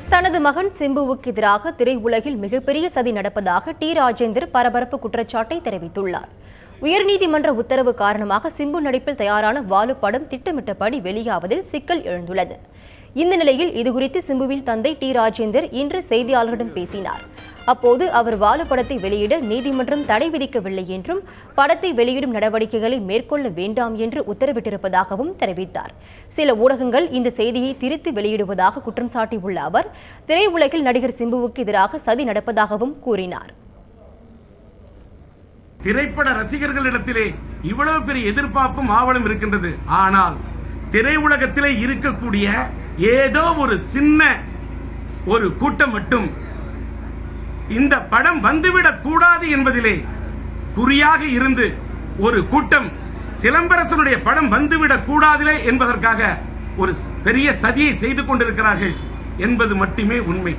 தனது மகன் சிம்புவுக்கு எதிராக திரையுலகில் மிகப்பெரிய சதி நடப்பதாக டி ராஜேந்தர் பரபரப்பு குற்றச்சாட்டை தெரிவித்துள்ளார். உயர்நீதிமன்ற உத்தரவு காரணமாக சிம்பு நடிப்பில் தயாரான வாலு படம் திட்டமிட்டபடி வெளியாவதில் சிக்கல் எழுந்துள்ளது. இந்த நிலையில் இதுகுறித்து சிம்புவின் தந்தை டி ராஜேந்தர் இன்று செய்தியாளர்களிடம் பேசினார். அப்போது அவர் வாலு படத்தை வெளியிட நீதிமன்றம் தடை விதிக்கவில்லை என்றும் படத்தை வெளியிடும் நடவடிக்கைகளை மேற்கொள்ள வேண்டாம் என்று உத்தரவிட்டிருப்பதாகவும் தெரிவித்தார். சில ஊடகங்கள் இந்த செய்தியை திரித்து வெளியிடுவதாக குற்றம் சாட்டியுள்ள அவர் திரையுலகில் நடிகர் சிம்புவுக்கு எதிராக சதி நடப்பதாகவும் கூறினார். திரைப்பட ரசிகர்களிடத்திலே இவ்வளவு பெரிய எதிர்பார்ப்பும் ஆவலும் இருக்கின்றது. ஆனால் திரையுலகத்திலே இருக்கக்கூடிய ஏதோ ஒரு சின்ன ஒரு கூட்டம் மட்டும் இந்த படம் வந்துவிடக் கூடாது என்பதிலே குறியாக இருந்து ஒரு கூட்டம் சிலம்பரசனுடைய படம் வந்துவிடக் கூடாதில்லை என்பதற்காக ஒரு பெரிய சதியை செய்து கொண்டிருக்கிறார்கள் என்பது மட்டுமே உண்மை.